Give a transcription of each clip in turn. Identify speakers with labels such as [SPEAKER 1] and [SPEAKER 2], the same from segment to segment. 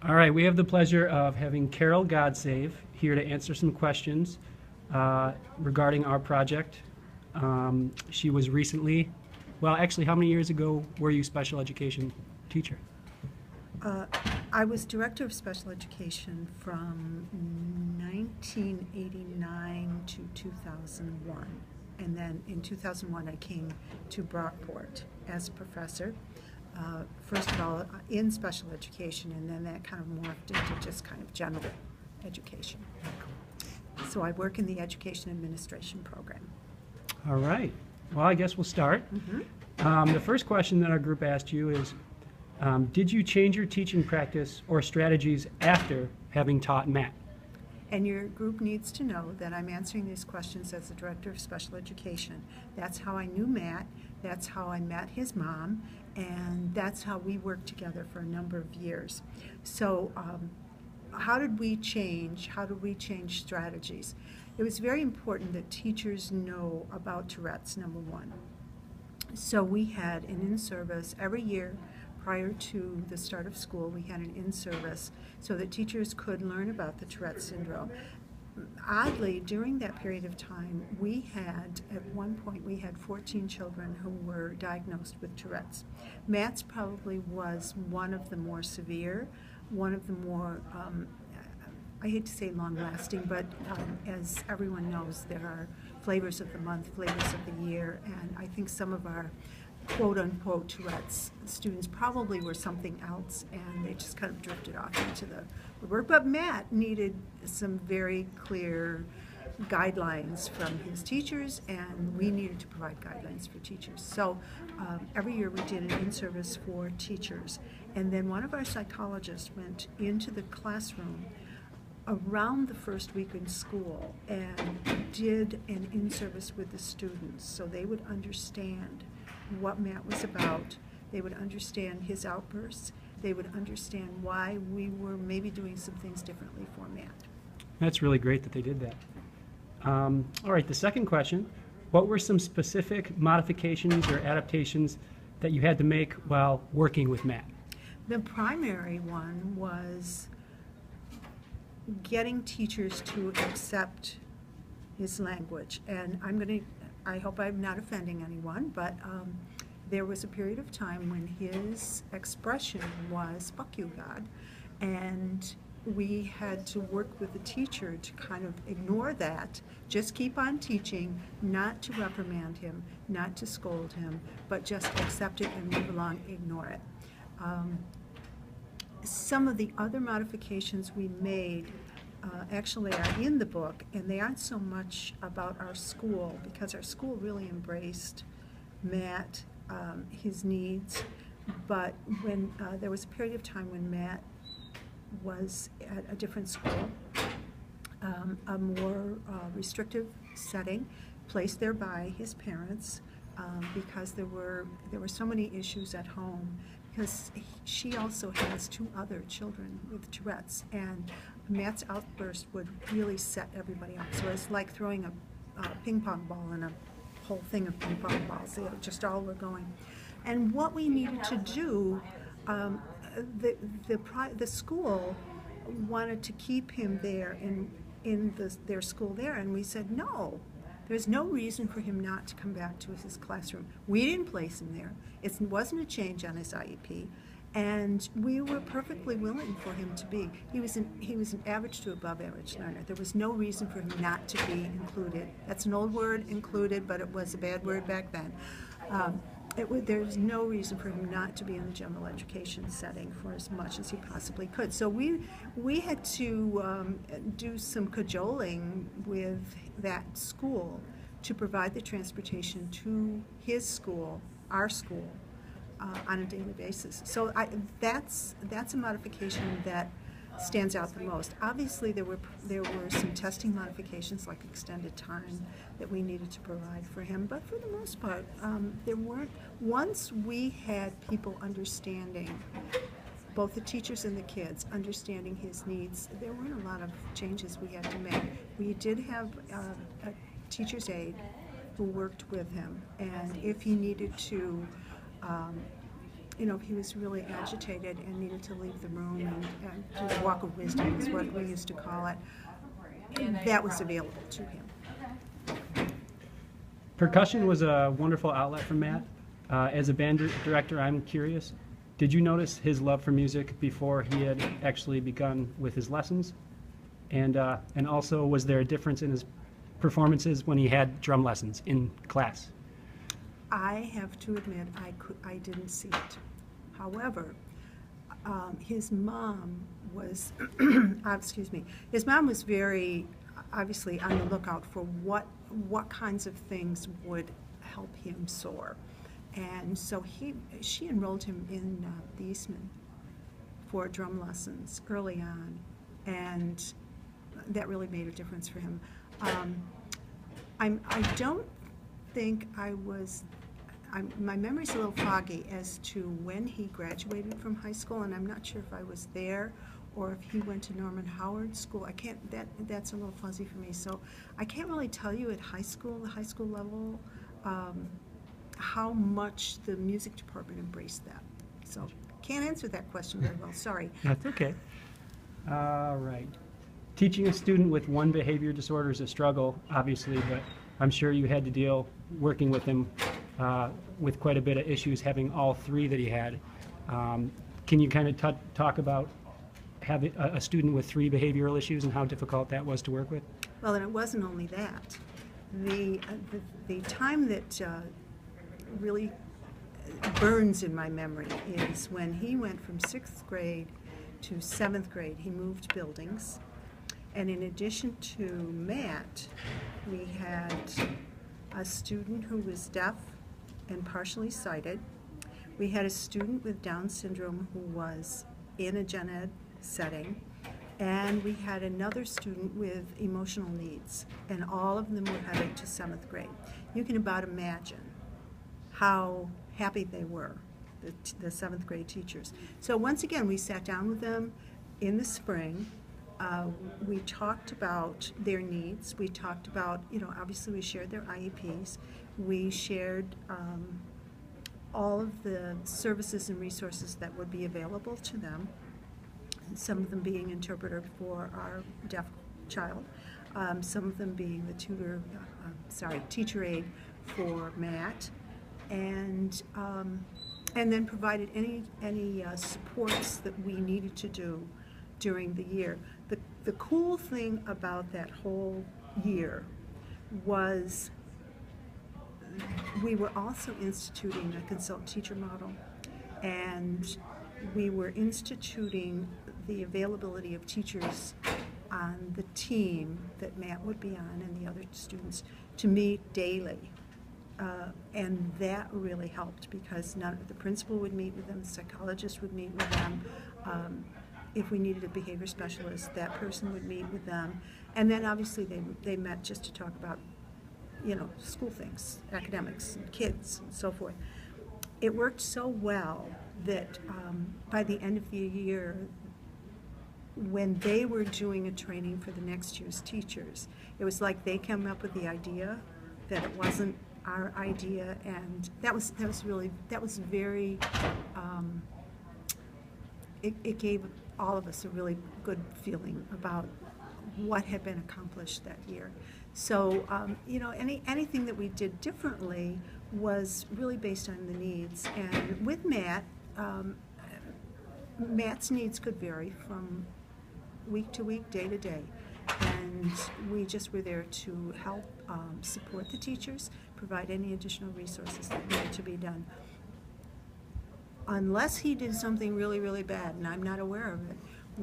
[SPEAKER 1] All right, we have the pleasure of having Carol Godsave here to answer some questions regarding our project. She was recently, well, actually, how many years ago were you special education teacher?
[SPEAKER 2] I was director of special education from 1989 to 2001. And then in 2001, I came to Brockport as a professor. First of all, in special education, and then that kind of morphed into just kind of general education. So I work in the education administration program.
[SPEAKER 1] All right. Well, I guess we'll start. The first question that our group asked you is, did you change your teaching practice or strategies after having taught math?
[SPEAKER 2] And your group needs to know that I'm answering these questions as the director of special education. That's how I knew Matt, that's how I met his mom, and that's how we worked together for a number of years. So how did we change strategies? It was very important that teachers know about Tourette's, number one. So we had an in-service every year. Prior to the start of school, we had an in-service so that teachers could learn about the Tourette syndrome. Oddly, during that period of time, at one point, we had 14 children who were diagnosed with Tourette's. Matt's probably was one of the more severe, one of the more, I hate to say long-lasting, but as everyone knows, there are flavors of the month, flavors of the year, and I think some of our quote-unquote Tourette's students probably were something else, and they just kind of drifted off into the work. But Matt needed some very clear guidelines from his teachers, and we needed to provide guidelines for teachers. So every year we did an in-service for teachers, and then one of our psychologists went into the classroom around the first week in school and did an in-service with the students so they would understand what Matt was about, they would understand his outbursts, they would understand why we were maybe doing some things differently for Matt.
[SPEAKER 1] That's really great that they did that. All right, the second question, what were some specific modifications or adaptations that you had to make while working with Matt?
[SPEAKER 2] The primary one was getting teachers to accept his language. And I hope I'm not offending anyone, but there was a period of time when his expression was, "Fuck you, God," and we had to work with the teacher to kind of ignore that, just keep on teaching, not to reprimand him, not to scold him, but just accept it and move along, ignore it. Some of the other modifications we made actually are in the book, and they aren't so much about our school, because our school really embraced Matt, his needs, but when there was a period of time when Matt was at a different school, a more restrictive setting, placed there by his parents, because there were so many issues at home, because she also has 2 other children with Tourette's, and Matt's outburst would really set everybody up. So it's like throwing a ping pong ball in a whole thing of ping pong balls. They just all were going. And what we needed to do, the school wanted to keep him there in their school there, and we said no. There's no reason for him not to come back to his classroom. We didn't place him there. It wasn't a change on his IEP. And we were perfectly willing for him to be. He was an average to above average learner. There was no reason for him not to be included. That's an old word, included, but it was a bad word back then. There's no reason for him not to be in the general education setting for as much as he possibly could. So we had to do some cajoling with that school to provide the transportation to his school, our school, on a daily basis. So that's a modification that stands out the most. Obviously, there were some testing modifications, like extended time, that we needed to provide for him. But for the most part, there weren't. Once we had people understanding, both the teachers and the kids understanding his needs, there weren't a lot of changes we had to make. We did have a teacher's aide who worked with him, and if he needed to he was really agitated and needed to leave the room and do the walk of wisdom is what we used to call it. That was available to him.
[SPEAKER 1] Percussion was a wonderful outlet for Matt. As a band director, I'm curious, did you notice his love for music before he had actually begun with his lessons? And also, was there a difference in his performances when he had drum lessons in class?
[SPEAKER 2] I have to admit, I didn't see it. However, his mom was, excuse me, his mom was very obviously on the lookout for what kinds of things would help him soar. And so she enrolled him in the Eastman for drum lessons early on, and that really made a difference for him. I don't think my memory's a little foggy as to when he graduated from high school, and I'm not sure if I was there or if he went to Norman Howard School. That's a little fuzzy for me, so I can't really tell you at the high school level, how much the music department embraced that. So can't answer that question very well, sorry.
[SPEAKER 1] That's okay. All right. Teaching a student with one behavior disorder is a struggle, obviously, but I'm sure you had to deal working with him with quite a bit of issues, having all three that he had. Can you kind of talk about having a student with 3 behavioral issues and how difficult that was to work with?
[SPEAKER 2] Well, and it wasn't only that. The time that really burns in my memory is when he went from 6th grade to 7th grade. He moved buildings, and in addition to Matt, we had a student who was deaf and partially sighted. We had a student with Down syndrome who was in a gen ed setting, and we had another student with emotional needs, and all of them were headed to 7th grade. You can about imagine how happy they were, the 7th grade teachers. So once again, we sat down with them in the spring. We talked about their needs. We talked about, obviously we shared their IEPs. We shared all of the services and resources that would be available to them, some of them being interpreter for our deaf child, some of them being the teacher aide for Matt, and then provided any supports that we needed to do during the year. The cool thing about that whole year was we were also instituting a consultant teacher model, and we were instituting the availability of teachers on the team that Matt would be on and the other students to meet daily. And that really helped because the principal would meet with them, the psychologist would meet with them. If we needed a behavior specialist, that person would meet with them. And then obviously they met just to talk about, school things, academics, and kids, and so forth. It worked so well that by the end of the year, when they were doing a training for the next year's teachers, it was like they came up with the idea, that it wasn't our idea, and that was very, it gave all of us a really good feeling about what had been accomplished that year. So, anything that we did differently was really based on the needs. And with Matt, Matt's needs could vary from week to week, day to day. And we just were there to help support the teachers, provide any additional resources that needed to be done. Unless he did something really, really bad, and I'm not aware of it,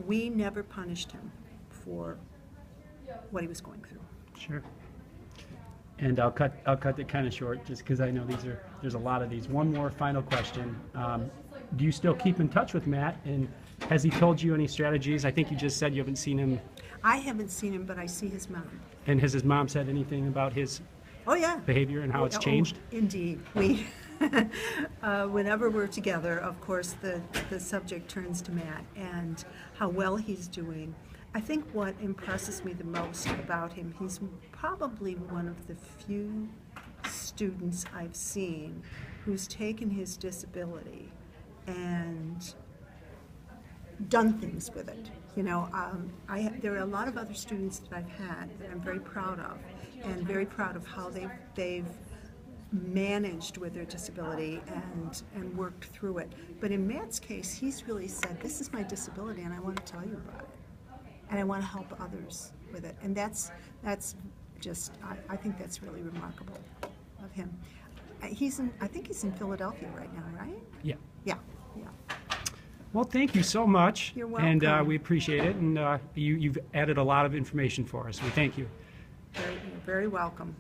[SPEAKER 2] we never punished him for what he was going through.
[SPEAKER 1] Sure. And I'll cut it kind of short just because I know there's a lot of these. One more final question. Do you still keep in touch with Matt, and has he told you any strategies? I think you just said you haven't seen him.
[SPEAKER 2] I haven't seen him, but I see his mom.
[SPEAKER 1] And has his mom said anything about his behavior and how it's changed?
[SPEAKER 2] Indeed. We, whenever we're together, of course, the subject turns to Matt and how well he's doing. I think what impresses me the most about him, he's probably one of the few students I've seen who's taken his disability and done things with it. You know, there are a lot of other students that I've had that I'm very proud of, and very proud of how they've managed with their disability and worked through it. But in Matt's case, he's really said, this is my disability and I want to tell you about it. And I want to help others with it. And that's just, I think that's really remarkable of him. I think he's in Philadelphia right now, right?
[SPEAKER 1] Yeah.
[SPEAKER 2] Yeah.
[SPEAKER 1] Well, thank you so much.
[SPEAKER 2] You're
[SPEAKER 1] And
[SPEAKER 2] welcome.
[SPEAKER 1] we appreciate it. And you've added a lot of information for us. We thank you.
[SPEAKER 2] You're very welcome.